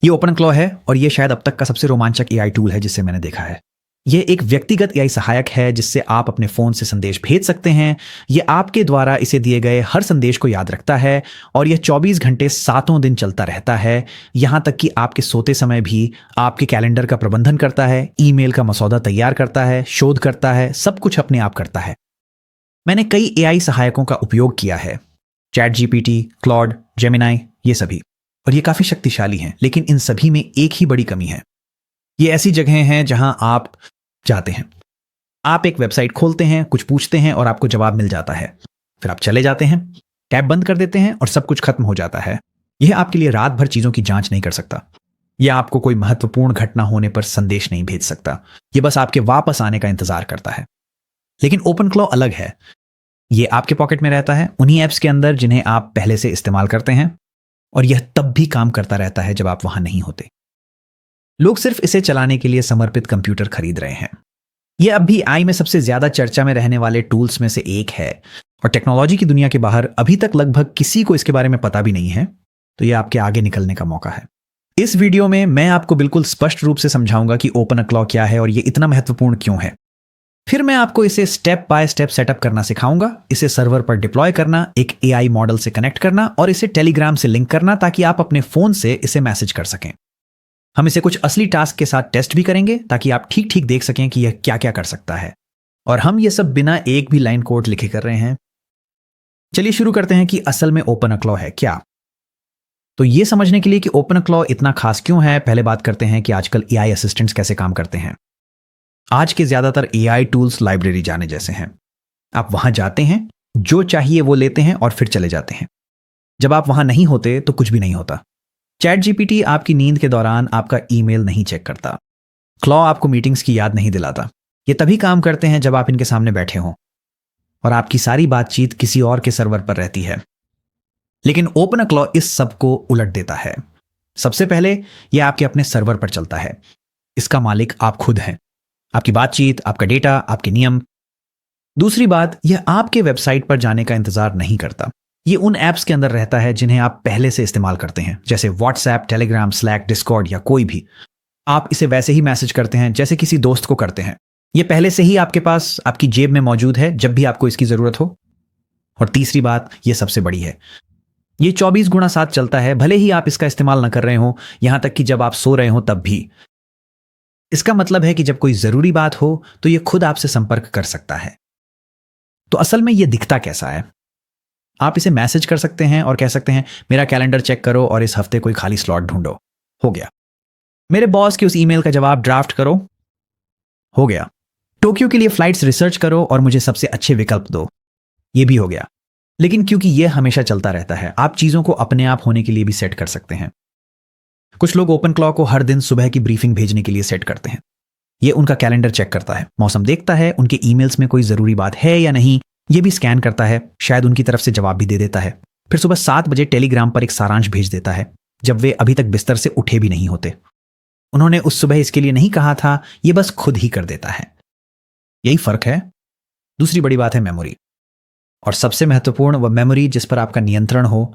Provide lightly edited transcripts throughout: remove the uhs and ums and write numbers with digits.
ये open claw है और ये शायद अब तक का सबसे रोमांचक एआई टूल है जिसे मैंने देखा है। ये एक व्यक्तिगत एआई सहायक है जिससे आप अपने फोन से संदेश भेज सकते हैं। ये आपके द्वारा इसे दिए गए हर संदेश को याद रखता है और यह 24 घंटे सातों दिन चलता रहता है। यहां तक कि आपके सोते समय भी आपके कैलेंडर का प्रबंधन करता है, ईमेल का मसौदा तैयार करता है, शोध करता है, सब कुछ अपने आप करता है। मैंने कई एआई सहायकों का उपयोग किया है, चैट जीपीटी, क्लॉड, जेमिनाई, ये सभी, और ये काफी शक्तिशाली हैं। लेकिन इन सभी में एक ही बड़ी कमी है। ये ऐसी जगहें हैं जहां आप जाते हैं, आप एक वेबसाइट खोलते हैं, कुछ पूछते हैं और आपको जवाब मिल जाता है। फिर आप चले जाते हैं, टैब बंद कर देते हैं और सब कुछ खत्म हो जाता है। यह आपके लिए रात भर चीजों की जांच नहीं कर सकता। यह आपको कोई महत्वपूर्ण घटना होने पर संदेश नहीं भेज सकता। यह बस आपके वापस आने का इंतजार करता है। लेकिन ओपन क्लॉ अलग है। यह आपके पॉकेट में रहता है, उन्हीं ऐप्स के अंदर जिन्हें आप पहले से इस्तेमाल करते हैं, और यह तब भी काम करता रहता है जब आप वहां नहीं होते। लोग सिर्फ इसे चलाने के लिए समर्पित कंप्यूटर खरीद रहे हैं। यह अब भी आई में सबसे ज्यादा चर्चा में रहने वाले टूल्स में से एक है और टेक्नोलॉजी की दुनिया के बाहर अभी तक लगभग किसी को इसके बारे में पता भी नहीं है। तो यह आपके आगे निकलने का मौका है। इस वीडियो में मैं आपको बिल्कुल स्पष्ट रूप से समझाऊंगा कि ओपन क्लॉ क्या है और यह इतना महत्वपूर्ण क्यों है। फिर मैं आपको इसे स्टेप बाय स्टेप सेटअप करना सिखाऊंगा, इसे सर्वर पर डिप्लॉय करना, एक एआई मॉडल से कनेक्ट करना और इसे टेलीग्राम से लिंक करना ताकि आप अपने फोन से इसे मैसेज कर सकें। हम इसे कुछ असली टास्क के साथ टेस्ट भी करेंगे ताकि आप ठीक ठीक देख सकें कि यह क्या क्या कर सकता है। और हम ये सब बिना एक भी लाइन कोड लिखे कर रहे हैं। चलिए शुरू करते हैं कि असल में ओपन क्लॉ है क्या। तो ये समझने के लिए कि ओपन क्लॉ इतना खास क्यों है, पहले बात करते हैं कि आजकल एआई असिस्टेंट्स कैसे काम करते हैं। आज के ज्यादातर एआई टूल्स लाइब्रेरी जाने जैसे हैं। आप वहां जाते हैं, जो चाहिए वो लेते हैं और फिर चले जाते हैं। जब आप वहां नहीं होते तो कुछ भी नहीं होता। चैट जीपीटी आपकी नींद के दौरान आपका ईमेल नहीं चेक करता। क्लॉ आपको मीटिंग्स की याद नहीं दिलाता। ये तभी काम करते हैं जब आप इनके सामने बैठे हों और आपकी सारी बातचीत किसी और के सर्वर पर रहती है। लेकिन ओपन क्लॉ इस सब को उलट देता है। सबसे पहले यह आपके अपने सर्वर पर चलता है। इसका मालिक आप खुद हैं। आपकी बातचीत, आपका डेटा, आपके नियम। दूसरी बात, यह आपके वेबसाइट पर जाने का इंतजार नहीं करता। यह उन ऐप्स के अंदर रहता है जिन्हें आप पहले से इस्तेमाल करते हैं, जैसे व्हाट्सएप, टेलीग्राम, स्लैक, डिस्कॉर्ड या कोई भी। आप इसे वैसे ही मैसेज करते हैं जैसे किसी दोस्त को करते हैं। यह पहले से ही आपके पास, आपकी जेब में मौजूद है जब भी आपको इसकी जरूरत हो। और तीसरी बात, यह सबसे बड़ी है, यह 24x7 चलता है, भले ही आप इसका इस्तेमाल न कर रहे हो, यहां तक कि जब आप सो रहे हो तब भी। इसका मतलब है कि जब कोई जरूरी बात हो तो यह खुद आपसे संपर्क कर सकता है। तो असल में यह दिखता कैसा है? आप इसे मैसेज कर सकते हैं और कह सकते हैं मेरा कैलेंडर चेक करो और इस हफ्ते कोई खाली स्लॉट ढूंढो। हो गया। मेरे बॉस के उस ईमेल का जवाब ड्राफ्ट करो। हो गया। टोक्यो के लिए फ्लाइट्स रिसर्च करो और मुझे सबसे अच्छे विकल्प दो। यह भी हो गया। लेकिन क्योंकि यह हमेशा चलता रहता है, आप चीजों को अपने आप होने के लिए भी सेट कर सकते हैं। कुछ लोग ओपन क्लॉ को हर दिन सुबह की ब्रीफिंग भेजने के लिए सेट करते हैं। यह उनका कैलेंडर चेक करता है, मौसम देखता है, उनके ईमेल्स में कोई जरूरी बात है या नहीं, यह भी स्कैन करता है, शायद उनकी तरफ से जवाब भी दे देता है। फिर सुबह 7 बजे टेलीग्राम पर एक सारांश भेज देता है जब वे अभी तक बिस्तर से उठे भी नहीं होते। उन्होंने उस सुबह इसके लिए नहीं कहा था, यह बस खुद ही कर देता है। यही फर्क है। दूसरी बड़ी बात है मेमोरी, और सबसे महत्वपूर्ण वह मेमोरी जिस पर आपका नियंत्रण हो।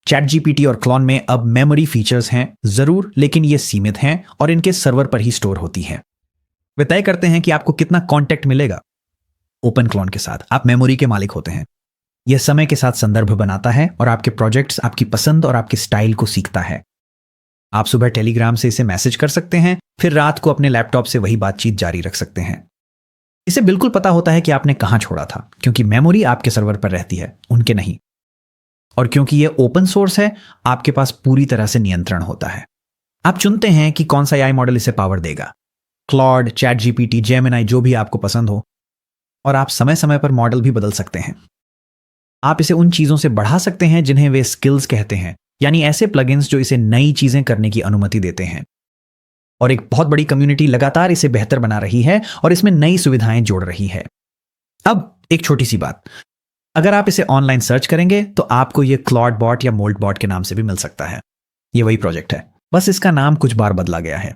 चैट जीपीटी और क्लॉन में अब मेमोरी फीचर्स हैं जरूर, लेकिन ये सीमित हैं और इनके सर्वर पर ही स्टोर होती हैं। वे तय करते हैं कि आपको कितना कांटेक्ट मिलेगा। ओपन क्लॉन के साथ आप मेमोरी के मालिक होते हैं। यह समय के साथ संदर्भ बनाता है और आपके प्रोजेक्ट्स, आपकी पसंद और आपके स्टाइल को सीखता है। आप सुबह टेलीग्राम से इसे मैसेज कर सकते हैं, फिर रात को अपने लैपटॉप से वही बातचीत जारी रख सकते हैं। इसे बिल्कुल पता होता है कि आपने कहां छोड़ा था, क्योंकि मेमोरी आपके सर्वर पर रहती है, उनके नहीं। और क्योंकि यह ओपन सोर्स है, आपके पास पूरी तरह से नियंत्रण होता है। आप चुनते हैं कि कौन सा एआई मॉडल इसे पावर देगा, क्लॉड, चैट जीपीटी, जेमिनाई, जो भी आपको पसंद हो। और आप समय समय पर मॉडल भी बदल सकते हैं। आप इसे उन चीजों से बढ़ा सकते हैं जिन्हें वे स्किल्स कहते हैं, यानी ऐसे प्लगइन्स जो इसे नई चीजें करने की अनुमति देते हैं। और एक बहुत बड़ी कम्युनिटी लगातार इसे बेहतर बना रही है और इसमें नई सुविधाएं जोड़ रही है। अब एक छोटी सी बात, अगर आप इसे ऑनलाइन सर्च करेंगे तो आपको यह क्लॉड बॉट या मोल्ट बॉट के नाम से भी मिल सकता है। यह वही प्रोजेक्ट है, बस इसका नाम कुछ बार बदला गया है।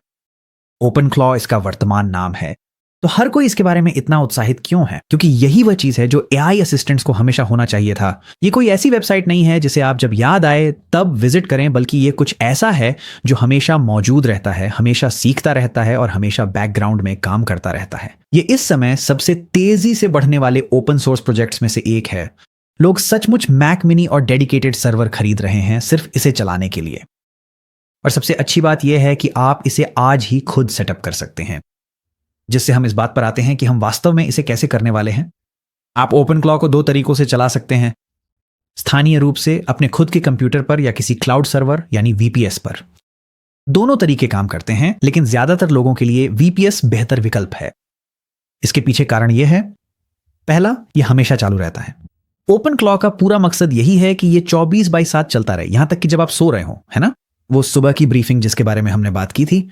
ओपन क्लॉ इसका वर्तमान नाम है। तो हर कोई इसके बारे में इतना उत्साहित क्यों है? क्योंकि यही वह चीज है जो एआई असिस्टेंट्स को हमेशा होना चाहिए था। ये कोई ऐसी वेबसाइट नहीं है जिसे आप जब याद आए तब विजिट करें, बल्कि ये कुछ ऐसा है जो हमेशा मौजूद रहता है, हमेशा सीखता रहता है और हमेशा बैकग्राउंड में काम करता रहता है। ये इस समय सबसे तेजी से बढ़ने वाले ओपन सोर्स प्रोजेक्ट्स में से एक है। लोग सचमुच मैक मिनी और डेडिकेटेड सर्वर खरीद रहे हैं सिर्फ इसे चलाने के लिए। और सबसे अच्छी बात यह है कि आप इसे आज ही खुद सेटअप कर सकते हैं। जिससे हम इस बात पर आते हैं कि हम वास्तव में इसे कैसे करने वाले हैं। आप ओपनक्लॉ को 2 तरीकों से चला सकते हैं। स्थानीय रूप से अपने खुद के कंप्यूटर पर या किसी क्लाउड सर्वर यानी वीपीएस पर। दोनों तरीके काम करते हैं, लेकिन ज्यादातर लोगों के लिए वीपीएस बेहतर विकल्प है। इसके पीछे कारण यह है, पहला, यह हमेशा चालू रहता है। ओपनक्लॉ का पूरा मकसद यही है कि यह 24/7 चलता रहे, यहां तक कि जब आप सो रहे हो, है ना। वो सुबह की ब्रीफिंग जिसके बारे में हमने बात की थी,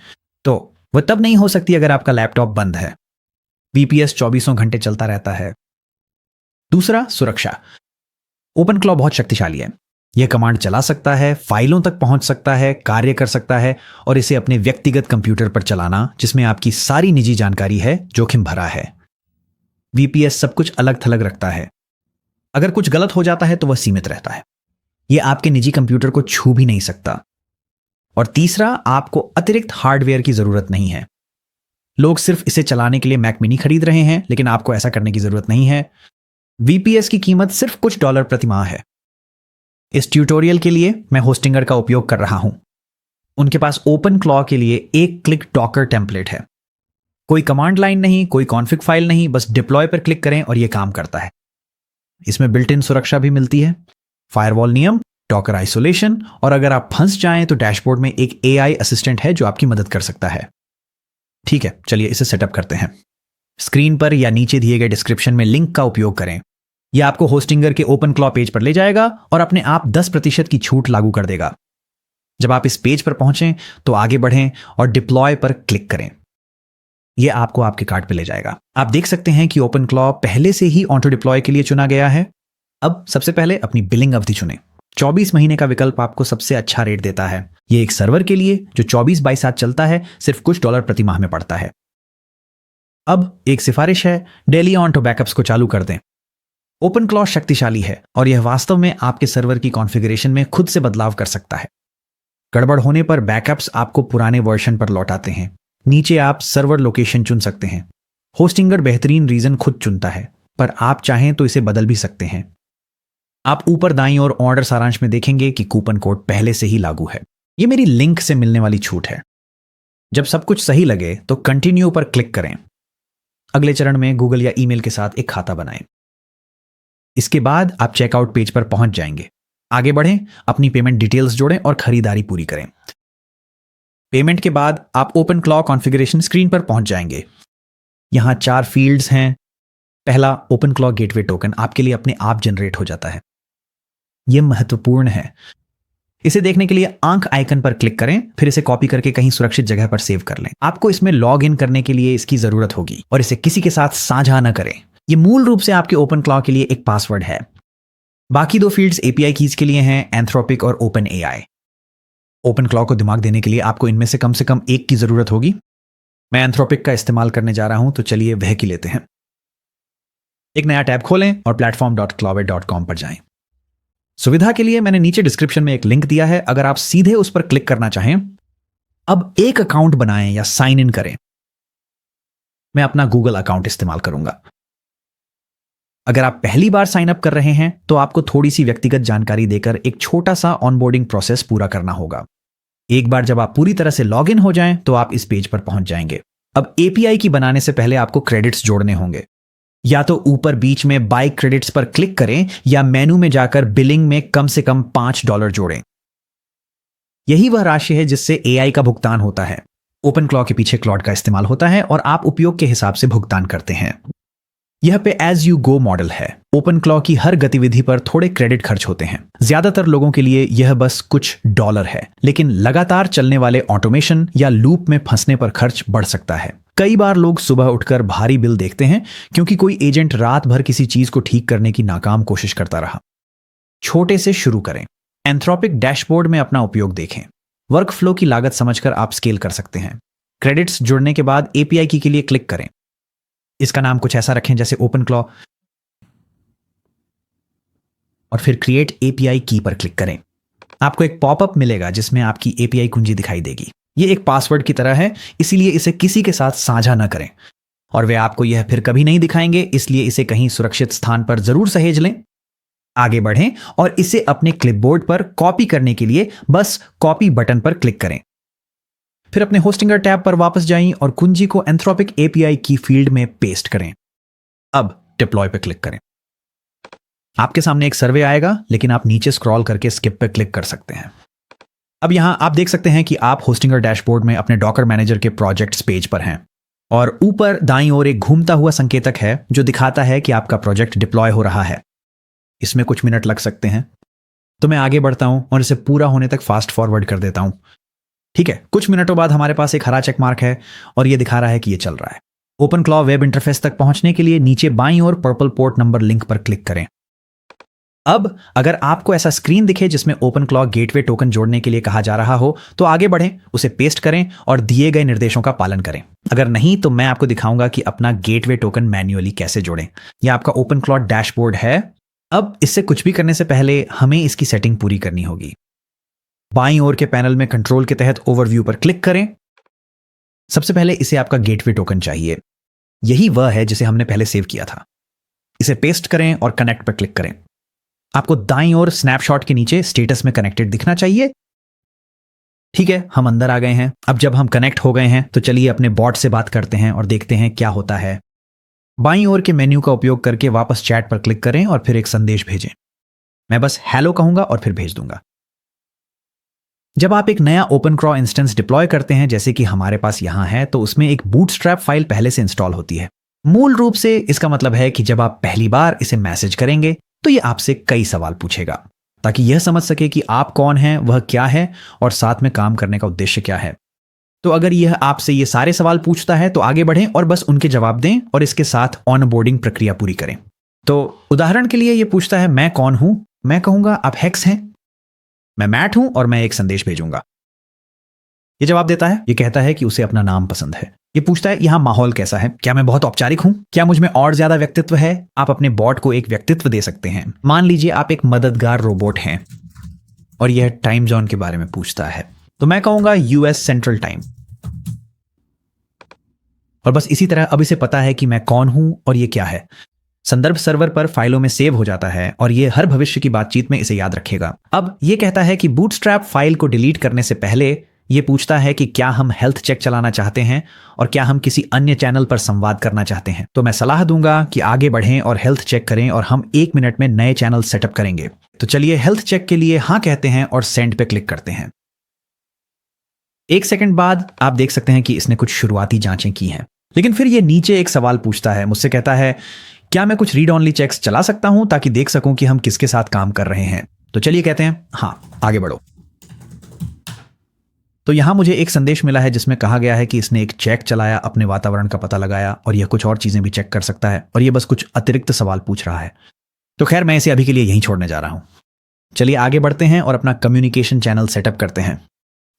तो वह तब नहीं हो सकती अगर आपका लैपटॉप बंद है। वीपीएस 24 घंटे चलता रहता है। दूसरा, सुरक्षा। ओपनक्लॉ बहुत शक्तिशाली है। यह कमांड चला सकता है, फाइलों तक पहुंच सकता है, कार्य कर सकता है, और इसे अपने व्यक्तिगत कंप्यूटर पर चलाना, जिसमें आपकी सारी निजी जानकारी है, जोखिम भरा है। वीपीएस सब कुछ अलग थलग रखता है। अगर कुछ गलत हो जाता है तो वह सीमित रहता है। यह आपके निजी कंप्यूटर को छू भी नहीं सकता। और तीसरा, आपको अतिरिक्त हार्डवेयर की जरूरत नहीं है। लोग सिर्फ इसे चलाने के लिए मैक मिनी खरीद रहे हैं, लेकिन आपको ऐसा करने की जरूरत नहीं है। वीपीएस की कीमत सिर्फ कुछ डॉलर प्रति माह है। इस ट्यूटोरियल के लिए मैं होस्टिंगर का उपयोग कर रहा हूं। उनके पास ओपनक्लॉ के लिए 1 क्लिक डॉकर टेम्पलेट है। कोई कमांड लाइन नहीं, कोई कॉन्फ़िग फाइल नहीं, बस डिप्लॉय पर क्लिक करें और यह काम करता है। इसमें बिल्ट इन सुरक्षा भी मिलती है, फायरवॉल नियम, डॉकर आइसोलेशन, और अगर आप फंस जाएं तो डैशबोर्ड में एक एआई असिस्टेंट है जो आपकी मदद कर सकता है। ठीक है, चलिए इसे सेटअप करते हैं। स्क्रीन पर या नीचे दिए गए डिस्क्रिप्शन में लिंक का उपयोग करें। यह आपको होस्टिंगर के ओपनक्लॉ पेज पर ले जाएगा और अपने आप 10% की छूट लागू कर देगा। जब आप इस पेज पर पहुंचें तो आगे बढ़ें और डिप्लॉय पर क्लिक करें। यह आपको आपके कार्ड पर ले जाएगा। आप देख सकते हैं कि ओपनक्लॉ पहले से ही ऑटो डिप्लॉय के लिए चुना गया है। अब सबसे पहले अपनी बिलिंग अवधि चुनें। 24 महीने का विकल्प आपको सबसे अच्छा रेट देता है। यह एक सर्वर के लिए जो 24/7 चलता है, सिर्फ कुछ डॉलर प्रति माह में पड़ता है। अब एक सिफारिश है, डेली ऑटो बैकअप्स को चालू कर दें। ओपनक्लॉ शक्तिशाली है और यह वास्तव में आपके सर्वर की कॉन्फ़िगरेशन में खुद से बदलाव कर सकता है। गड़बड़ होने पर बैकअप्स आपको पुराने वर्जन पर लौटाते हैं। नीचे आप सर्वर लोकेशन चुन सकते हैं। होस्टिंगर बेहतरीन रीजन खुद चुनता है, पर आप चाहें तो इसे बदल भी सकते हैं। आप ऊपर दाईं ओर ऑर्डर सारांश में देखेंगे कि कूपन कोड पहले से ही लागू है। यह मेरी लिंक से मिलने वाली छूट है। जब सब कुछ सही लगे तो कंटिन्यू पर क्लिक करें। अगले चरण में गूगल या ईमेल के साथ एक खाता बनाएं। इसके बाद आप चेकआउट पेज पर पहुंच जाएंगे। आगे बढ़ें, अपनी पेमेंट डिटेल्स जोड़ें और खरीदारी पूरी करें। पेमेंट के बाद आप ओपनक्लॉ कॉन्फ़िगरेशन स्क्रीन पर पहुंच जाएंगे। यहां 4 फील्ड्स हैं। पहला, ओपनक्लॉ गेटवे टोकन आपके लिए अपने आप जनरेट हो जाता है। यह महत्वपूर्ण है। इसे देखने के लिए आंख आइकन पर क्लिक करें, फिर इसे कॉपी करके कहीं सुरक्षित जगह पर सेव कर लें। आपको इसमें लॉग इन करने के लिए इसकी जरूरत होगी और इसे किसी के साथ साझा न करें। यह मूल रूप से आपके ओपनक्लॉ के लिए एक पासवर्ड है। बाकी 2 फील्ड्स एपीआई कीज के लिए हैं, एंथ्रोपिक और ओपन एआई। ओपनक्लॉ को दिमाग देने के लिए आपको इनमें से कम एक की जरूरत होगी। मैं एंथ्रोपिक का इस्तेमाल करने जा रहा हूं, तो चलिए वह की लेते हैं। एक नया टैब खोलें और platform.clobit.com पर जाएं। सुविधा के लिए मैंने नीचे डिस्क्रिप्शन में एक लिंक दिया है, अगर आप सीधे उस पर क्लिक करना चाहें। अब एक अकाउंट बनाएं या साइन इन करें। मैं अपना गूगल अकाउंट इस्तेमाल करूंगा। अगर आप पहली बार साइन अप कर रहे हैं तो आपको थोड़ी सी व्यक्तिगत जानकारी देकर एक छोटा सा ऑनबोर्डिंग प्रोसेस पूरा करना होगा। एक बार जब आप पूरी तरह से लॉग इन हो जाएं तो आप इस पेज पर पहुंच जाएंगे। अब एपीआई की बनाने से पहले आपको क्रेडिट्स जोड़ने होंगे। या तो ऊपर बीच में बाय क्रेडिट्स पर क्लिक करें या मेनू में जाकर बिलिंग में कम से कम $5 जोड़ें। यही वह राशि है जिससे एआई का भुगतान होता है। ओपनक्लॉ के पीछे क्लॉड का इस्तेमाल होता है और आप उपयोग के हिसाब से भुगतान करते हैं। यह पे एज यू गो मॉडल है। ओपनक्लॉ की हर गतिविधि पर थोड़े क्रेडिट खर्च होते हैं। ज्यादातर लोगों के लिए यह बस कुछ डॉलर है, लेकिन लगातार चलने वाले ऑटोमेशन या लूप में फंसने पर खर्च बढ़ सकता है। कई बार लोग सुबह उठकर भारी बिल देखते हैं क्योंकि कोई एजेंट रात भर किसी चीज को ठीक करने की नाकाम कोशिश करता रहा। छोटे से शुरू करें। एंथ्रोपिक डैशबोर्ड में अपना उपयोग देखें। वर्क फ्लो की लागत समझकर आप स्केल कर सकते हैं। क्रेडिट्स जुड़ने के बाद एपीआई की के लिए क्लिक करें। इसका नाम कुछ ऐसा रखें जैसे ओपन क्लॉ, और फिर क्रिएट एपीआई की पर क्लिक करें। आपको एक पॉपअप मिलेगा जिसमें आपकी एपीआई कुंजी दिखाई देगी। ये एक पासवर्ड की तरह है, इसीलिए इसे किसी के साथ साझा न करें, और वे आपको यह फिर कभी नहीं दिखाएंगे, इसलिए इसे कहीं सुरक्षित स्थान पर जरूर सहेज लें। आगे बढ़ें और इसे अपने क्लिपबोर्ड पर कॉपी करने के लिए बस कॉपी बटन पर क्लिक करें। फिर अपने होस्टिंगर टैब पर वापस जाएं और कुंजी को एंथ्रोपिक एपीआई की फील्ड में पेस्ट करें। अब डिप्लॉय पर क्लिक करें। आपके सामने एक सर्वे आएगा, लेकिन आप नीचे स्क्रॉल करके स्किप पर क्लिक कर सकते हैं। अब यहां आप देख सकते हैं कि आप होस्टिंगर डैशबोर्ड में अपने डॉकर मैनेजर के प्रोजेक्ट्स पेज पर हैं, और ऊपर दाईं ओर एक घूमता हुआ संकेतक है जो दिखाता है कि आपका प्रोजेक्ट डिप्लॉय हो रहा है। इसमें कुछ मिनट लग सकते हैं, तो मैं आगे बढ़ता हूं और इसे पूरा होने तक फास्ट फॉरवर्ड कर देता हूं। ठीक है, कुछ मिनटों बाद हमारे पास एक हरा चेक मार्क है और यह दिखा रहा है कि यह चल रहा है। ओपन क्लॉ वेब इंटरफेस तक पहुंचने के लिए नीचे बाईं ओर पर्पल पोर्ट नंबर लिंक पर क्लिक करें। अब अगर आपको ऐसा स्क्रीन दिखे जिसमें ओपन क्लॉ गेटवे टोकन जोड़ने के लिए कहा जा रहा हो, तो आगे बढ़ें, उसे पेस्ट करें और दिए गए निर्देशों का पालन करें। अगर नहीं, तो मैं आपको दिखाऊंगा कि अपना गेटवे टोकन मैन्युअली कैसे जोड़ें। यह आपका ओपन क्लॉ डैशबोर्ड है। अब इससे कुछ भी करने से पहले हमें इसकी सेटिंग पूरी करनी होगी। बाईं ओर के पैनल में कंट्रोल के तहत ओवरव्यू पर क्लिक करें। सबसे पहले इसे आपका गेटवे टोकन चाहिए। यही वह है जिसे हमने पहले सेव किया था। इसे पेस्ट करें और कनेक्ट पर क्लिक करें। आपको दाईं ओर स्नैपशॉट के नीचे स्टेटस में कनेक्टेड दिखना चाहिए। ठीक है, हम अंदर आ गए हैं। अब जब हम कनेक्ट हो गए हैं, तो चलिए अपने बॉट से बात करते हैं और देखते हैं क्या होता है। बाईं ओर के मेन्यू का उपयोग करके वापस चैट पर क्लिक करें और फिर एक संदेश भेजें। मैं बस हेलो कहूंगा और फिर भेज दूंगा। जब आप एक नया ओपन क्लॉ इंस्टेंस डिप्लॉय करते हैं, जैसे कि हमारे पास यहां है, तो उसमें एक बूटस्ट्रैप फाइल पहले से इंस्टॉल होती है। मूल रूप से इसका मतलब है कि जब आप पहली बार इसे मैसेज करेंगे, तो यह आपसे कई सवाल पूछेगा, ताकि यह समझ सके कि आप कौन हैं, वह क्या है और साथ में काम करने का उद्देश्य क्या है। तो अगर यह आपसे ये सारे सवाल पूछता है, तो आगे बढ़ें और बस उनके जवाब दें और इसके साथ ऑनबोर्डिंग प्रक्रिया पूरी करें। तो उदाहरण के लिए यह पूछता है, मैं कौन हूं? मैं कहूंगा आप हेक्स हैं। मैं मैट हूं और मैं एक संदेश भेजूंगा। यह जवाब देता है। यह कहता है कि उसे अपना नाम पसंद है। ये पूछता है, यहां माहौल कैसा है? क्या मैं बहुत औपचारिक हूं? क्या मुझ में और ज्यादा व्यक्तित्व है? आप अपने बॉट को एक व्यक्तित्व दे सकते हैं। मान लीजिए आप एक मददगार रोबोट हैं और यह टाइम जोन के बारे में पूछता है, तो मैं कहूंगा यूएस सेंट्रल टाइम। और बस इसी तरह अब इसे पता है कि मैं कौन हूं और ये क्या है। संदर्भ सर्वर पर फाइलों में सेव हो जाता है और ये हर भविष्य की बातचीत में इसे याद रखेगा। अब ये कहता है कि बूटस्ट्रैप फाइल को डिलीट करने से पहले ये पूछता है कि क्या हम हेल्थ चेक चलाना चाहते हैं और क्या हम किसी अन्य चैनल पर संवाद करना चाहते हैं। तो मैं सलाह दूंगा कि आगे बढ़ें और हेल्थ चेक करें और हम 1 मिनट में नए चैनल सेटअप करेंगे। तो चलिए हेल्थ चेक के लिए हाँ कहते हैं और सेंड पे क्लिक करते हैं। 1 सेकंड बाद आप देख सकते हैं कि इसने कुछ शुरुआती जांचें की हैं, लेकिन फिर ये नीचे एक सवाल पूछता है। मुझसे कहता है, क्या मैं कुछ रीड ऑनली चेक्स चला सकता हूं ताकि देख सकूं कि हम किसके साथ काम कर रहे हैं। तो चलिए कहते हैं हाँ, आगे बढ़ो। तो यहां मुझे एक संदेश मिला है जिसमें कहा गया है कि इसने एक चेक चलाया, अपने वातावरण का पता लगाया और यह कुछ और चीजें भी चेक कर सकता है, और यह बस कुछ अतिरिक्त सवाल पूछ रहा है। तो खैर, मैं इसे अभी के लिए यहीं छोड़ने जा रहा हूं। चलिए आगे बढ़ते हैं और अपना कम्युनिकेशन चैनल सेटअप करते हैं।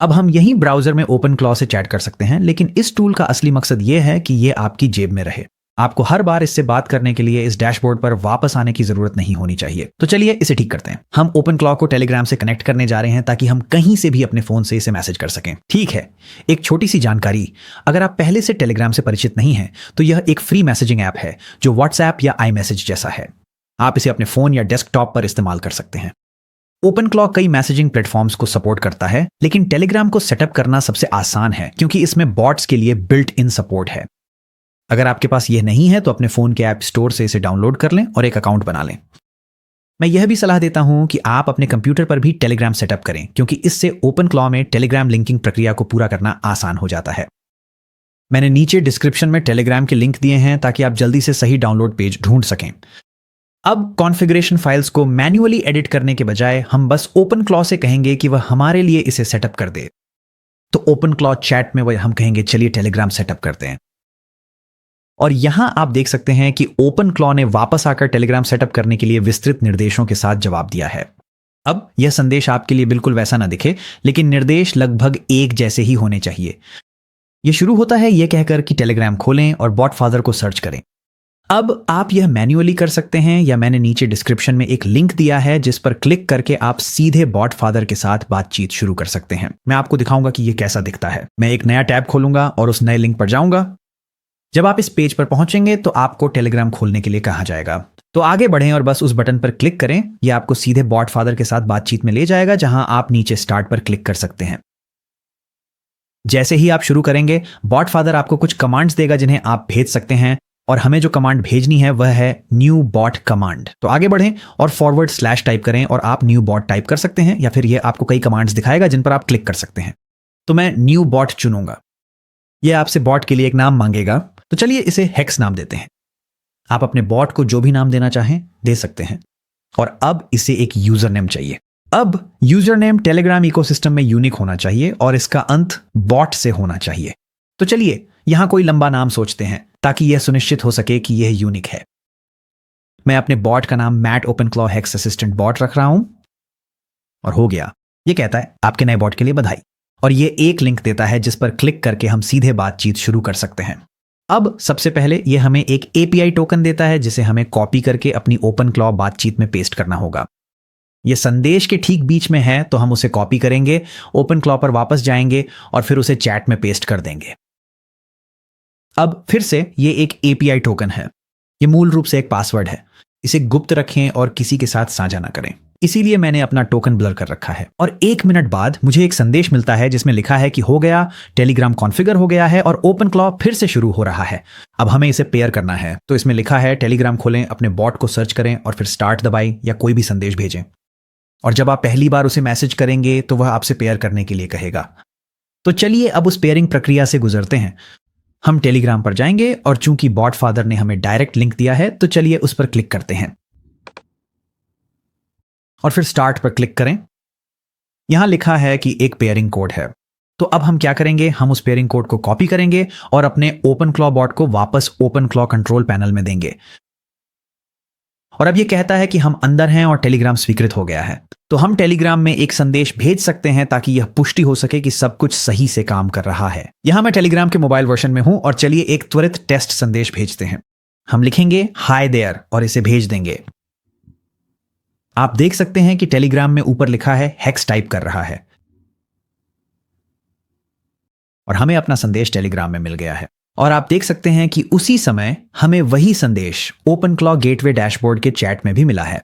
अब हम यहीं ब्राउजर में ओपन क्लॉ से चैट कर सकते हैं, लेकिन इस टूल का असली मकसद यह है कि यह आपकी जेब में रहे। आपको हर बार इससे बात करने के लिए इस डैशबोर्ड पर वापस आने की जरूरत नहीं होनी चाहिए। तो चलिए इसे ठीक करते हैं। हम ओपन क्लॉ को टेलीग्राम से कनेक्ट करने जा रहे हैं ताकि हम कहीं से भी अपने फोन से इसे मैसेज कर सकें। ठीक है, एक छोटी सी जानकारी, अगर आप पहले से टेलीग्राम से परिचित नहीं हैं, तो यह एक फ्री मैसेजिंग ऐप है जो व्हाट्सएप या आई मैसेज जैसा है। आप इसे अपने फोन या डेस्कटॉप पर इस्तेमाल कर सकते हैं। ओपन क्लॉ कई मैसेजिंग प्लेटफॉर्म्स को सपोर्ट करता है, लेकिन टेलीग्राम को सेटअप करना सबसे आसान है क्योंकि इसमें बॉट्स के लिए बिल्ट इन सपोर्ट है। अगर आपके पास यह नहीं है तो अपने फोन के ऐप स्टोर से इसे डाउनलोड कर लें और एक अकाउंट बना लें। मैं यह भी सलाह देता हूं कि आप अपने कंप्यूटर पर भी टेलीग्राम सेटअप करें, क्योंकि इससे ओपन क्लॉ में टेलीग्राम लिंकिंग प्रक्रिया को पूरा करना आसान हो जाता है। मैंने नीचे डिस्क्रिप्शन में टेलीग्राम के लिंक दिए हैं ताकि आप जल्दी से सही डाउनलोड पेज ढूंढ सकें। अब कॉन्फ़िगरेशन फाइल्स को मैन्युअली एडिट करने के बजाय हम बस ओपन क्लॉ से कहेंगे कि वह हमारे लिए इसे सेटअप कर दे। तो ओपन क्लॉ चैट में वह हम कहेंगे, चलिए टेलीग्राम सेटअप करते हैं। और यहां आप देख सकते हैं कि ओपन क्लॉ ने वापस आकर टेलीग्राम सेटअप करने के लिए विस्तृत निर्देशों के साथ जवाब दिया है। अब यह संदेश आपके लिए बिल्कुल वैसा ना दिखे, लेकिन निर्देश लगभग एक जैसे ही होने चाहिए। ये शुरू होता है ये कहकर कि टेलीग्राम खोलें और बॉट फादर को सर्च करें। अब आप यह मैन्युअली कर सकते हैं या मैंने नीचे डिस्क्रिप्शन में एक लिंक दिया है जिस पर क्लिक करके आप सीधे बॉट फादर के साथ बातचीत शुरू कर सकते हैं। मैं आपको दिखाऊंगा कि यह कैसा दिखता है। मैं एक नया टैब खोलूंगा और उस नए लिंक पर जाऊंगा। जब आप इस पेज पर पहुंचेंगे तो आपको टेलीग्राम खोलने के लिए कहा जाएगा। तो आगे बढ़ें और बस उस बटन पर क्लिक करें। यह आपको सीधे बॉट फादर के साथ बातचीत में ले जाएगा जहां आप नीचे स्टार्ट पर क्लिक कर सकते हैं। जैसे ही आप शुरू करेंगे बॉट फादर आपको कुछ कमांड्स देगा जिन्हें आप भेज सकते हैं और हमें जो कमांड भेजनी है वह है न्यू बॉट कमांड। तो आगे बढ़ें और फॉरवर्ड स्लैश टाइप करें और आप न्यू बॉट टाइप कर सकते हैं या फिर यह आपको कई कमांड्स दिखाएगा जिन पर आप क्लिक कर सकते हैं। तो मैं न्यू बॉट चुनूंगा। यह आपसे बॉट के लिए एक नाम मांगेगा, तो चलिए इसे हेक्स नाम देते हैं। आप अपने बॉट को जो भी नाम देना चाहें दे सकते हैं। और अब इसे एक यूजर नेम चाहिए। अब यूजर नेम टेलीग्राम इकोसिस्टम में यूनिक होना चाहिए और इसका अंत बॉट से होना चाहिए। तो चलिए यहां कोई लंबा नाम सोचते हैं ताकि यह सुनिश्चित हो सके कि यह यूनिक है। मैं अपने बॉट का नाम Matt open claw hex assistant bot रख रहा हूं और हो गया। यह कहता है आपके नए बॉट के लिए बधाई और यह एक लिंक देता है जिस पर क्लिक करके हम सीधे बातचीत शुरू कर सकते हैं। अब सबसे पहले यह हमें एक एपीआई टोकन देता है जिसे हमें कॉपी करके अपनी ओपन क्लॉ बातचीत में पेस्ट करना होगा। यह संदेश के ठीक बीच में है तो हम उसे कॉपी करेंगे, ओपन क्लॉ पर वापस जाएंगे और फिर उसे चैट में पेस्ट कर देंगे। अब फिर से ये एक एपीआई टोकन है। ये मूल रूप से एक पासवर्ड है। इसे गुप्त रखें और किसी के साथ साझा ना करें। इसीलिए मैंने अपना टोकन ब्लर कर रखा है। और 1 मिनट बाद मुझे एक संदेश मिलता है जिसमें लिखा है कि हो गया, टेलीग्राम कॉन्फ़िगर हो गया है और ओपन क्लॉ फिर से शुरू हो रहा है। अब हमें इसे पेयर करना है। तो इसमें लिखा है टेलीग्राम खोलें, अपने बॉट को सर्च करें और फिर स्टार्ट दबाएं या कोई भी संदेश भेजें। और जब आप पहली बार उसे मैसेज करेंगे तो वह आपसे पेयर करने के लिए कहेगा। तो चलिए अब उस पेयरिंग प्रक्रिया से गुजरते हैं। हम टेलीग्राम पर जाएंगे और चूंकि बॉट फादर ने हमें डायरेक्ट लिंक दिया है तो चलिए उस पर क्लिक करते हैं और फिर स्टार्ट पर क्लिक करें। यहां लिखा है कि एक पेयरिंग कोड है। तो अब हम क्या करेंगे, हम उस पेयरिंग कोड को कॉपी करेंगे और अपने ओपन क्लॉ बॉट को वापस ओपन क्लॉ कंट्रोल पैनल में देंगे। और अब यह कहता है कि हम अंदर हैं और टेलीग्राम स्वीकृत हो गया है। तो हम टेलीग्राम में एक संदेश भेज सकते हैं ताकि यह पुष्टि हो सके कि सब कुछ सही से काम कर रहा है। यहां मैं टेलीग्राम के मोबाइल वर्जन में हूं और चलिए एक त्वरित टेस्ट संदेश भेजते हैं। हम लिखेंगे हाय देयर और इसे भेज देंगे। आप देख सकते हैं कि टेलीग्राम में ऊपर लिखा है हेक्स टाइप कर रहा है और हमें अपना संदेश टेलीग्राम में मिल गया है। और आप देख सकते हैं कि उसी समय हमें वही संदेश ओपन क्लॉ गेटवे डैशबोर्ड के चैट में भी मिला है।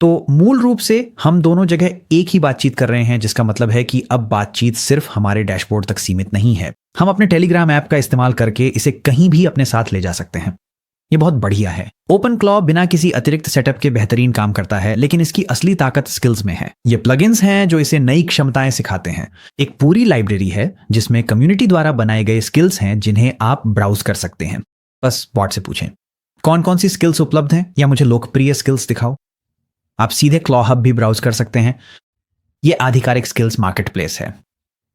तो मूल रूप से हम दोनों जगह एक ही बातचीत कर रहे हैं, जिसका मतलब है कि अब बातचीत सिर्फ हमारे डैशबोर्ड तक सीमित नहीं है। हम अपने टेलीग्राम ऐप का इस्तेमाल करके इसे कहीं भी अपने साथ ले जा सकते हैं। ये बहुत बढ़िया है। ओपन क्लॉ बिना किसी अतिरिक्त सेटअप के बेहतरीन काम करता है, लेकिन इसकी असली ताकत स्किल्स में है। ये प्लगइन्स हैं जो इसे नई क्षमताएं सिखाते हैं। एक पूरी लाइब्रेरी है जिसमें कम्युनिटी द्वारा बनाए गए स्किल्स हैं जिन्हें आप ब्राउज कर सकते हैं। बस बॉट से पूछें कौन कौन सी स्किल्स उपलब्ध हैं या मुझे लोकप्रिय स्किल्स दिखाओ। आप सीधे क्लॉ हब भी ब्राउज कर सकते हैं। यह आधिकारिक स्किल्स मार्केट प्लेस है।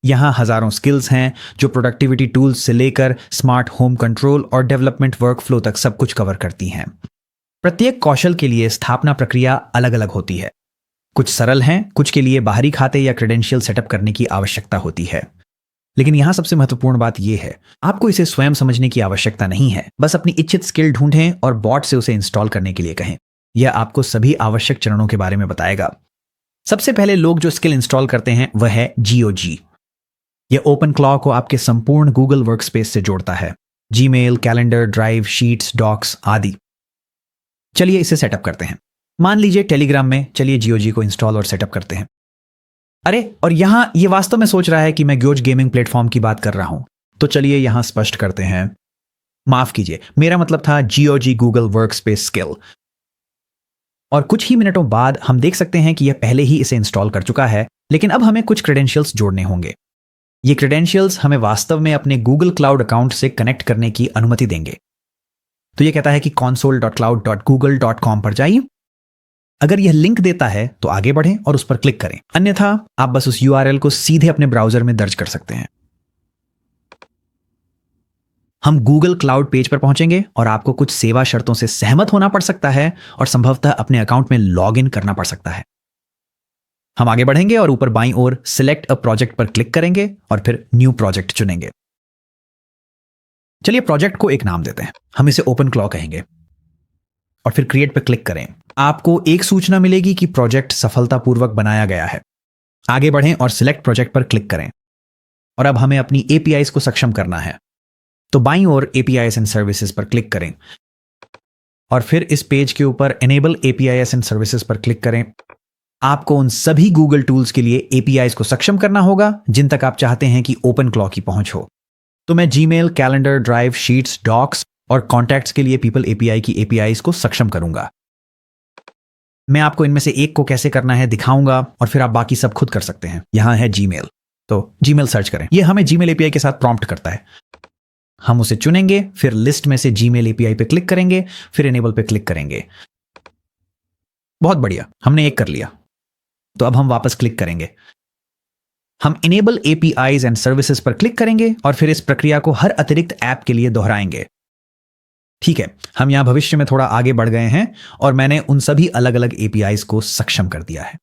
यहां हजारों स्किल्स हैं जो प्रोडक्टिविटी टूल्स से लेकर स्मार्ट होम कंट्रोल और डेवलपमेंट वर्कफ्लो तक सब कुछ कवर करती हैं। प्रत्येक कौशल के लिए स्थापना प्रक्रिया अलग अलग होती है। कुछ सरल हैं, कुछ के लिए बाहरी खाते या क्रेडेंशियल सेटअप करने की आवश्यकता होती है। लेकिन यहां सबसे महत्वपूर्ण बात यह है, आपको इसे स्वयं समझने की आवश्यकता नहीं है। बस अपनी इच्छित स्किल ढूंढें और बॉट से उसे इंस्टॉल करने के लिए कहें। यह आपको सभी आवश्यक चरणों के बारे में बताएगा। सबसे पहले लोग जो स्किल इंस्टॉल करते हैं वह है GOG। यह ओपन क्लॉ को आपके संपूर्ण गूगल वर्कस्पेस से जोड़ता है। Gmail, Calendar, Drive, Sheets, Docs आदि। चलिए इसे सेटअप करते हैं। मान लीजिए टेलीग्राम में, चलिए GOG को इंस्टॉल और सेटअप करते हैं। अरे, और यहां ये वास्तव में सोच रहा है कि मैं GOG गेमिंग प्लेटफॉर्म की बात कर रहा हूं। तो चलिए यहां स्पष्ट करते हैं। माफ कीजिए, मेरा मतलब था GOG गूगल वर्कस्पेस स्किल। और कुछ ही मिनटों बाद हम देख सकते हैं कि यह पहले ही इसे इंस्टॉल कर चुका है, लेकिन अब हमें कुछ क्रेडेंशियल्स जोड़ने होंगे। ये क्रेडेंशियल्स हमें वास्तव में अपने गूगल क्लाउड अकाउंट से कनेक्ट करने की अनुमति देंगे। तो यह कहता है कि console.cloud.google.com पर जाइए। अगर यह लिंक देता है तो आगे बढ़ें और उस पर क्लिक करें, अन्यथा आप बस उस URL को सीधे अपने ब्राउजर में दर्ज कर सकते हैं। हम गूगल क्लाउड पेज पर पहुंचेंगे और आपको कुछ सेवा शर्तों से सहमत होना पड़ सकता है और संभवतः अपने अकाउंट में लॉग इन करना पड़ सकता है। हम आगे बढ़ेंगे और ऊपर बाईं ओर सिलेक्ट अ प्रोजेक्ट पर क्लिक करेंगे और फिर न्यू प्रोजेक्ट चुनेंगे। चलिए प्रोजेक्ट को एक नाम देते हैं, हम इसे ओपन क्लॉ कहेंगे और फिर क्रिएट पे क्लिक करें। आपको एक सूचना मिलेगी कि प्रोजेक्ट सफलतापूर्वक बनाया गया है। आगे बढ़ें और सिलेक्ट प्रोजेक्ट पर क्लिक करें और अब हमें अपनी एपीआईज को सक्षम करना है। तो बाईं ओर एपीआईज एंड सर्विसेज पर क्लिक करें और फिर इस पेज के ऊपर एनेबल एपीआईज एंड सर्विसेज पर क्लिक करें। आपको उन सभी गूगल टूल्स के लिए एपीआईज को सक्षम करना होगा जिन तक आप चाहते हैं कि ओपन क्लॉ की पहुंच हो। तो मैं Gmail, Calendar, Drive, Sheets, Docs और कॉन्टैक्ट्स के लिए पीपल एपीआई की एपीआईज को सक्षम करूंगा। मैं आपको इनमें से एक को कैसे करना है दिखाऊंगा और फिर आप बाकी सब खुद कर सकते हैं। यहां है जीमेल, तो जीमेल सर्च करें। यह हमें जीमेल एपीआई के साथ प्रॉम्प्ट करता है। हम उसे चुनेंगे, फिर लिस्ट में से जीमेल एपीआई पे क्लिक करेंगे, फिर एनेबल पे क्लिक करेंगे। बहुत बढ़िया, हमने एक कर लिया। तो अब हम वापस क्लिक करेंगे। हम इनेबल एपीआईज एंड सर्विसेज पर क्लिक करेंगे और फिर इस प्रक्रिया को हर अतिरिक्त ऐप के लिए दोहराएंगे। ठीक है, हम यहां भविष्य में थोड़ा आगे बढ़ गए हैं और मैंने उन सभी अलग अलग एपीआईज को सक्षम कर दिया है।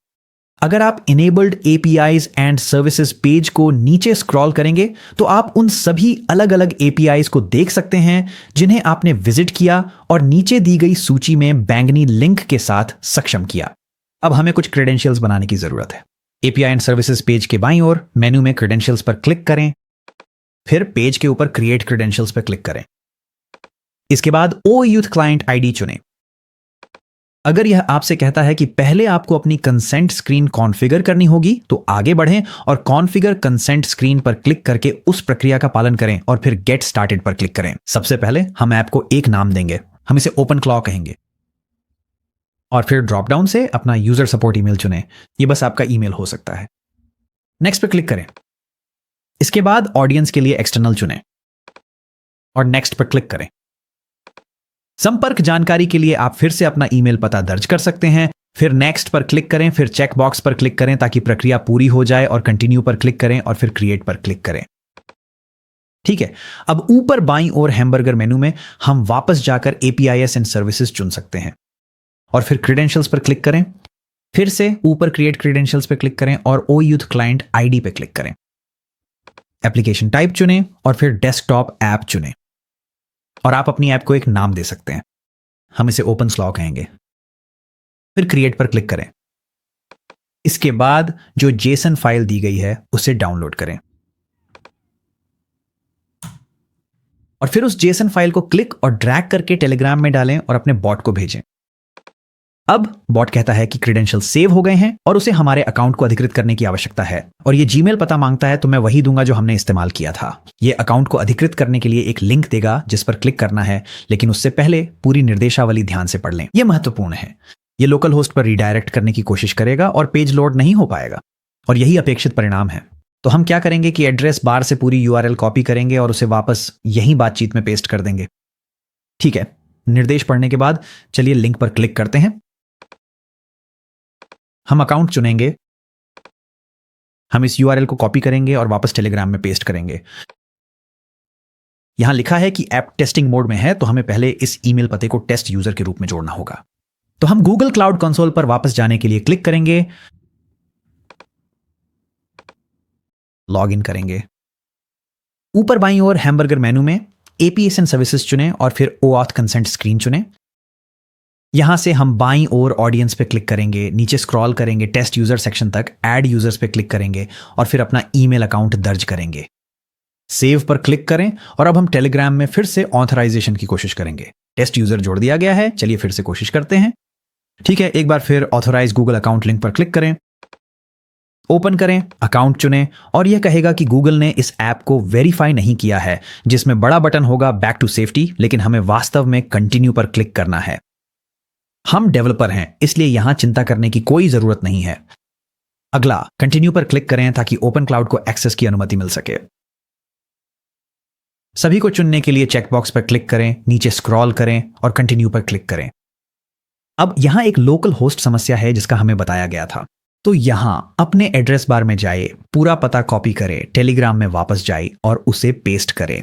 अगर आप enabled APIs and services page को नीचे स्क्रॉल करेंगे तो आप उन सभी अलग अलग एपीआईज को देख सकते हैं जिन्हें आपने विजिट किया और नीचे दी गई सूची में बैंगनी लिंक के साथ सक्षम किया। अब हमें कुछ क्रेडेंशियल्स बनाने की जरूरत है। एपीआई एंड सर्विसेज पेज के बाईं ओर मेनू में क्रेडेंशियल्स पर क्लिक करें, फिर पेज के ऊपर क्रिएट क्रेडेंशियल्स पर क्लिक करें। इसके बाद OAuth क्लाइंट आईडी चुनें। अगर यह आपसे कहता है कि पहले आपको अपनी कंसेंट स्क्रीन कॉन्फ़िगर करनी होगी तो आगे बढ़ें और कॉन्फ़िगर कंसेंट स्क्रीन पर क्लिक करके उस प्रक्रिया का पालन करें और फिर गेट स्टार्टेड पर क्लिक करें। सबसे पहले हम ऐप को एक नाम देंगे, हम इसे ओपन क्लॉ कहेंगे और फिर ड्रॉप डाउन से अपना यूजर सपोर्ट ईमेल चुनें। यह बस आपका ईमेल हो सकता है। नेक्स्ट पर क्लिक करें। इसके बाद ऑडियंस के लिए एक्सटर्नल चुनें और नेक्स्ट पर क्लिक करें। संपर्क जानकारी के लिए आप फिर से अपना ईमेल पता दर्ज कर सकते हैं। फिर नेक्स्ट पर क्लिक करें, फिर चेक बॉक्स पर क्लिक करें ताकि प्रक्रिया पूरी हो जाए और कंटिन्यू पर क्लिक करें और फिर क्रिएट पर क्लिक करें। ठीक है, अब ऊपर बाईं ओर हैमबर्गर मेनू में हम वापस जाकर एपीआईएस एंड सर्विसेज चुन सकते हैं और फिर क्रेडेंशियल्स पर क्लिक करें। फिर से ऊपर क्रिएट क्रेडेंशियल्स पर क्लिक करें और OAuth क्लाइंट आईडी पर क्लिक करें। एप्लीकेशन टाइप चुनें और फिर डेस्कटॉप ऐप चुनें और आप अपनी ऐप को एक नाम दे सकते हैं। हम इसे ओपन क्लॉ कहेंगे। फिर क्रिएट पर क्लिक करें। इसके बाद जो जेसन फाइल दी गई है उसे डाउनलोड करें और फिर उस जेसन फाइल को क्लिक और ड्रैग करके टेलीग्राम में डालें और अपने बॉट को भेजें। अब बॉट कहता है कि क्रेडेंशियल सेव हो गए हैं और उसे हमारे अकाउंट को अधिकृत करने की आवश्यकता है और ये जीमेल पता मांगता है तो मैं वही दूंगा जो हमने इस्तेमाल किया था। ये अकाउंट को अधिकृत करने के लिए एक लिंक देगा जिस पर क्लिक करना है, लेकिन उससे पहले पूरी निर्देशावली ध्यान से पढ़ लें। यह महत्वपूर्ण है। ये लोकल होस्ट पर रीडायरेक्ट करने की कोशिश करेगा और पेज लोड नहीं हो पाएगा और यही अपेक्षित परिणाम है। तो हम क्या करेंगे कि एड्रेस बार से पूरी URL कॉपी करेंगे और उसे वापस यही बातचीत में पेस्ट कर देंगे। ठीक है, निर्देश पढ़ने के बाद चलिए लिंक पर क्लिक करते हैं। हम अकाउंट चुनेंगे, हम इस URL को कॉपी करेंगे और वापस टेलीग्राम में पेस्ट करेंगे। यहां लिखा है कि ऐप टेस्टिंग मोड में है तो हमें पहले इस ईमेल पते को टेस्ट यूजर के रूप में जोड़ना होगा। तो हम गूगल क्लाउड कंसोल पर वापस जाने के लिए क्लिक करेंगे, लॉग इन करेंगे। ऊपर बाईं ओर हैमबर्गर मेनू में एपीएस एंड सर्विसेज चुनें और फिर OAuth कंसेंट स्क्रीन चुनें। यहां से हम बाईं ओर ऑडियंस पे क्लिक करेंगे, नीचे स्क्रॉल करेंगे टेस्ट यूजर सेक्शन तक, ऐड यूजर्स पे क्लिक करेंगे और फिर अपना ईमेल अकाउंट दर्ज करेंगे। सेव पर क्लिक करें और अब हम टेलीग्राम में फिर से ऑथराइजेशन की कोशिश करेंगे। टेस्ट यूजर जोड़ दिया गया है, चलिए फिर से कोशिश करते हैं। ठीक है, एक बार फिर ऑथराइज गूगल अकाउंट लिंक पर क्लिक करें, ओपन करें, अकाउंट चुनें और यह कहेगा कि गूगल ने इस ऐप को वेरीफाई नहीं किया है, जिसमें बड़ा बटन होगा बैक टू सेफ्टी, लेकिन हमें वास्तव में कंटिन्यू पर क्लिक करना है। हम डेवलपर हैं, इसलिए यहां चिंता करने की कोई जरूरत नहीं है। अगला कंटिन्यू पर क्लिक करें ताकि ओपन क्लाउड को एक्सेस की अनुमति मिल सके। सभी को चुनने के लिए चेकबॉक्स पर क्लिक करें, नीचे स्क्रॉल करें और कंटिन्यू पर क्लिक करें। अब यहां एक लोकल होस्ट समस्या है जिसका हमें बताया गया था। तो यहां अपने एड्रेस बार में जाए, पूरा पता कॉपी करें, टेलीग्राम में वापस जाए और उसे पेस्ट करें।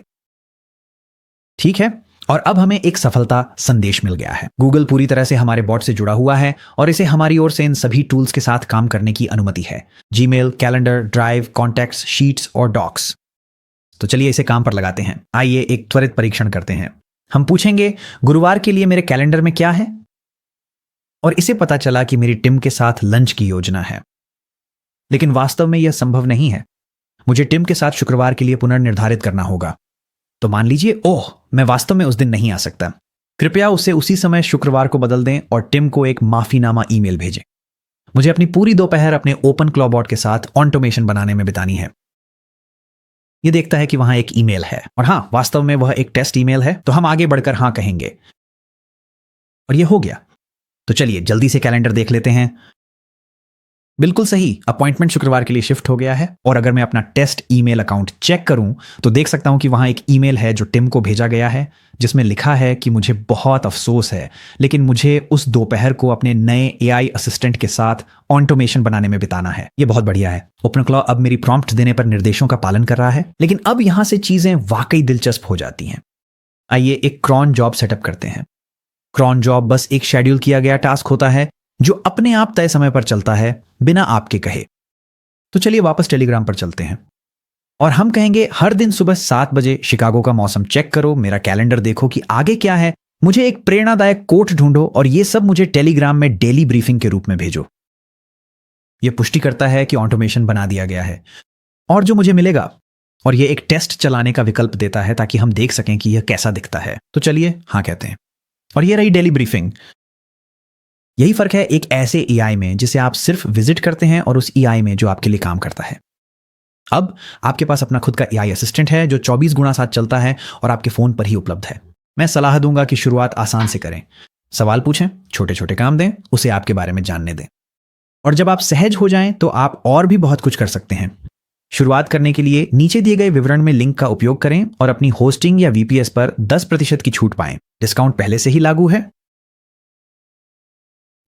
ठीक है, और अब हमें एक सफलता संदेश मिल गया है। गूगल पूरी तरह से हमारे बॉट से जुड़ा हुआ है और इसे हमारी ओर से इन सभी टूल्स के साथ काम करने की अनुमति है। Gmail, Calendar, drive, contacts, sheets और डॉक्स। तो चलिए इसे काम पर लगाते हैं। आइए एक त्वरित परीक्षण करते हैं। हम पूछेंगे गुरुवार के लिए मेरे कैलेंडर में क्या है, और इसे पता चला कि मेरी टिम के साथ लंच की योजना है। लेकिन वास्तव में यह संभव नहीं है। मुझे टिम के साथ शुक्रवार के लिए पुनर्निर्धारित करना होगा। तो मान लीजिए, ओह, मैं वास्तव में उस दिन नहीं आ सकता। कृपया उसे उसी समय शुक्रवार को बदल दें और टिम को एक माफीनामा ईमेल भेजें। मुझे अपनी पूरी दोपहर अपने ओपन क्लॉबॉट के साथ ऑटोमेशन बनाने में बितानी है। यह देखता है कि वहां एक ईमेल है, और हां, वास्तव में वह एक टेस्ट ईमेल है। तो हम आगे बढ़कर हां कहेंगे, और यह हो गया। तो चलिए जल्दी से कैलेंडर देख लेते हैं। बिल्कुल सही, अपॉइंटमेंट शुक्रवार के लिए शिफ्ट हो गया है। और अगर मैं अपना टेस्ट ईमेल अकाउंट चेक करूं तो देख सकता हूं कि वहां एक ईमेल है जो टिम को भेजा गया है, जिसमें लिखा है कि मुझे बहुत अफसोस है, लेकिन मुझे उस दोपहर को अपने नए एआई असिस्टेंट के साथ ऑटोमेशन बनाने में बिताना है। यह बहुत बढ़िया है। ओपनक्लॉ अब मेरी प्रॉम्प्ट देने पर निर्देशों का पालन कर रहा है। लेकिन अब यहां से चीजें वाकई दिलचस्प हो जाती हैं। आइए एक क्रॉन जॉब सेटअप करते हैं। क्रॉन जॉब बस एक शेड्यूल किया गया टास्क होता है जो अपने आप तय समय पर चलता है, बिना आपके कहे। तो चलिए वापस टेलीग्राम पर चलते हैं, और हम कहेंगे हर दिन सुबह 7 बजे शिकागो का मौसम चेक करो, मेरा कैलेंडर देखो कि आगे क्या है, मुझे एक प्रेरणादायक कोट ढूंढो, और ये सब मुझे टेलीग्राम में डेली ब्रीफिंग के रूप में भेजो। यह पुष्टि करता है कि ऑटोमेशन बना दिया गया है, और जो मुझे मिलेगा, और यह एक टेस्ट चलाने का विकल्प देता है ताकि हम देख सकें कि यह कैसा दिखता है। तो चलिए हाँ कहते हैं, और यह रही डेली ब्रीफिंग। यही फर्क है एक ऐसे एआई में जिसे आप सिर्फ विजिट करते हैं और उस एआई में जो आपके लिए काम करता है। अब आपके पास अपना खुद का एआई असिस्टेंट है जो 24x7 चलता है और आपके फोन पर ही उपलब्ध है। मैं सलाह दूंगा कि शुरुआत आसान से करें। सवाल पूछें, छोटे छोटे काम दें, उसे आपके बारे में जानने दें, और जब आप सहज हो जाएं तो आप और भी बहुत कुछ कर सकते हैं। शुरुआत करने के लिए नीचे दिए गए विवरण में लिंक का उपयोग करें और अपनी होस्टिंग या वीपीएस पर 10% की छूट पाएं। डिस्काउंट पहले से ही लागू है